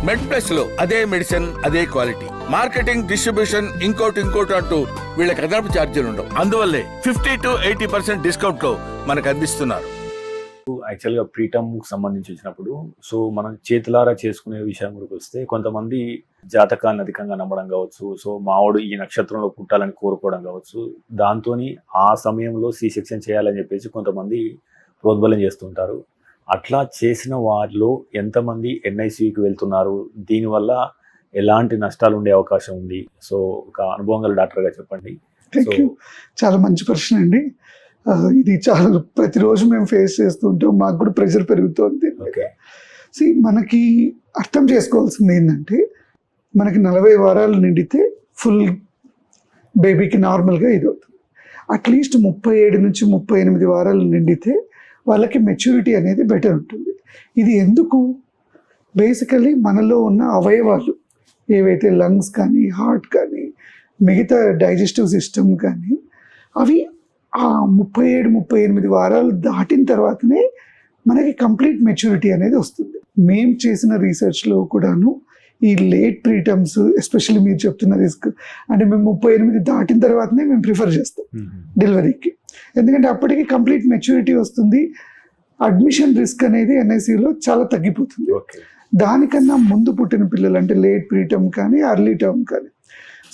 మెడ్ plus లో అదే medicine అదే క్వాలిటీ, మార్కెటింగ్ డిస్ట్రిబ్యూషన్ ఇంకోటి అంటూ వీళ్ళకి అదనపు ఛార్జీలు ఉండవు. అందువల్లే 50 to 80% డిస్కౌంట్ లో మనకు అందిస్తున్నారు. యాక్చువల్గా ప్రీటమ్కి సంబంధించి వచ్చినప్పుడు సో మనం చేతులారా చేసుకునే విషయం గురికి వస్తే కొంతమంది జాతకాన్ని అధికంగా నమ్మడం కావచ్చు, సో మావాడు ఈ నక్షత్రంలో పుట్టాలని కోరుకోవడం కావచ్చు, దాంతో ఆ సమయంలో సి సెక్షన్ చేయాలని చెప్పేసి కొంతమంది ప్రోద్బలం చేస్తుంటారు. అట్లా చేసిన వారిలో ఎంతమంది ఎన్ఐసికి వెళ్తున్నారు, దీనివల్ల ఎలాంటి నష్టాలు ఉండే అవకాశం ఉంది? సో ఒక అనుభవం గల డాక్టర్గా చెప్పండి. చాలా మంచి ప్రశ్న అండి. ఇది చాలా ప్రతిరోజు మేము ఫేస్ చేస్తూ ఉంటాం, మాకు కూడా ప్రెషర్ పెరుగుతుంది. మనకి అర్థం చేసుకోవాల్సింది ఏంటంటే, మనకి 40 వారాలు నిండితే ఫుల్ బేబీకి నార్మల్గా ఇది అవుతుంది. అట్లీస్ట్ 37 నుంచి 38 వారాలు నిండితే వాళ్ళకి మెచ్యూరిటీ అనేది బెటర్ ఉంటుంది. ఇది ఎందుకు? బేసికలీ మనలో ఉన్న అవయవాలు ఏవైతే లంగ్స్ కానీ, హార్ట్ కానీ, మిగతా డైజెస్టివ్ సిస్టమ్ కానీ, అవి ఆ 37-38 వారాలు దాటిన తర్వాతనే మనకి కంప్లీట్ మెచ్యూరిటీ అనేది వస్తుంది. మేము చేసిన రీసెర్చ్లో కూడాను ఈ లేట్ ప్రీటమ్స్, ఎస్పెషల్లీ మీరు చెప్తున్న రిస్క్ అంటే మేము 38 దాటిన తర్వాతనే మేము ప్రిఫర్ చేస్తాం డెలివరీకి. ఎందుకంటే అప్పటికి కంప్లీట్ మెచ్యూరిటీ వస్తుంది, అడ్మిషన్ రిస్క్ అనేది ఎన్ఐసిలో చాలా తగ్గిపోతుంది. దానికన్నా ముందు పుట్టిన పిల్లలు అంటే లేట్ ప్రీటర్మ్ కానీ, అర్లీ టర్మ్ కానీ,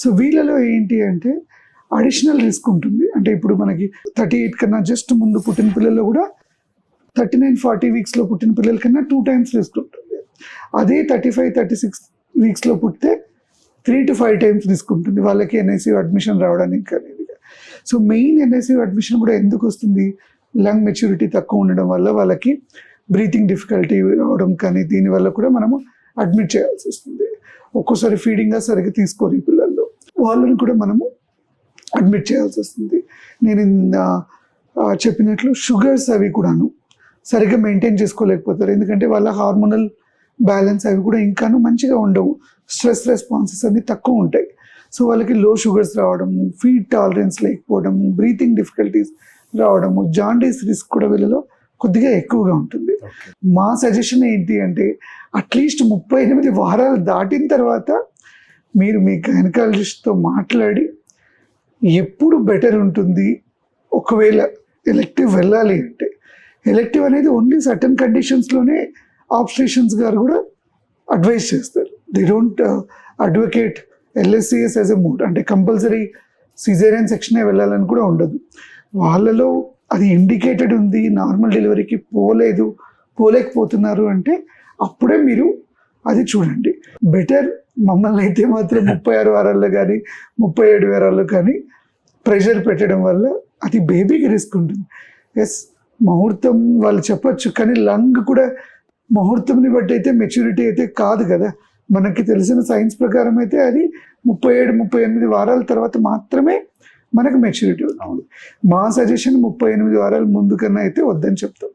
సో వీళ్ళలో ఏంటి అంటే అడిషనల్ రిస్క్ ఉంటుంది. అంటే ఇప్పుడు మనకి 38 కన్నా జస్ట్ ముందు పుట్టిన పిల్లల్లో కూడా 39-40 వీక్స్లో పుట్టిన పిల్లల కన్నా 2 times రిస్క్ ఉంటుంది. అదే 35-36 వీక్స్లో పుట్టితే 3 to 5 times రిస్క్ ఉంటుంది వాళ్ళకి ఎన్ఐసియు అడ్మిషన్ రావడానికి కానీ. సో మెయిన్ ఎన్ఐసియు అడ్మిషన్ కూడా ఎందుకు వస్తుంది? లంగ్ మెచ్యూరిటీ తక్కువ ఉండడం వల్ల వాళ్ళకి బ్రీతింగ్ డిఫికల్టీ రావడం కానీ, దీనివల్ల కూడా మనము అడ్మిట్ చేయాల్సి వస్తుంది. ఒక్కోసారి ఫీడింగ్గా సరిగ్గా తీసుకోరు ఈ పిల్లల్లో, వాళ్ళని కూడా మనము అడ్మిట్ చేయాల్సి వస్తుంది. నేను చెప్పినట్లు షుగర్స్ అవి కూడాను సరిగ్గా మెయింటైన్ చేసుకోలేకపోతారు, ఎందుకంటే వాళ్ళ హార్మోనల్ బ్యాలెన్స్ అవి కూడా ఇంకాను మంచిగా ఉండవు, స్ట్రెస్ రెస్పాన్సెస్ అన్ని తక్కువ ఉంటాయి. సో వాళ్ళకి లో షుగర్స్ రావడము, ఫీడ్ టాలరెన్స్ లేకపోవడము, బ్రీతింగ్ డిఫికల్టీస్ రావడము, జాండీస్ రిస్క్ కూడా వీళ్ళలో కొద్దిగా ఎక్కువగా ఉంటుంది. మా సజెషన్ ఏంటి అంటే, అట్లీస్ట్ 38 వారాలు దాటిన తర్వాత మీరు మీ గైనకాలజిస్ట్తో మాట్లాడి ఎప్పుడు బెటర్ ఉంటుంది, ఒకవేళ ఎలెక్టివ్ వెళ్ళాలి అంటే. ఎలెక్టివ్ అనేది ఓన్లీ సర్టన్ కండిషన్స్లోనే ఆబ్స్ట్రిషన్స్ గారు కూడా అడ్వైస్ చేస్తారు. They don't advocate LSCS as a mode, అంటే కంపల్సరీ సిజేరియన్ సెక్షనే వెళ్ళాలని కూడా ఉండదు. వాళ్ళలో అది ఇండికేటెడ్ ఉంది, నార్మల్ డెలివరీకి పోలేకపోతున్నారు అంటే అప్పుడే మీరు అది చూడండి. బెటర్ మమ్మల్ని అయితే మాత్రం 36 వారాల్లో కానీ 37 వారాల్లో కానీ ప్రెషర్ పెట్టడం వల్ల అది బేబీకి రిస్క్ ఉంటుంది. ఎస్, ముహూర్తం వాళ్ళు చెప్పచ్చు, కానీ లంగ్ కూడా ముహూర్తంని బట్టి అయితే మెచ్యూరిటీ అయితే కాదు కదా. మనకి తెలిసిన సైన్స్ ప్రకారం అయితే అది 37-38 వారాల తర్వాత మాత్రమే మనకు మెచ్యూరిటీ ఉంటుంది. మా సజెషన్ 38 వారాల ముందు కన్నా అయితే వద్దని చెప్తాం.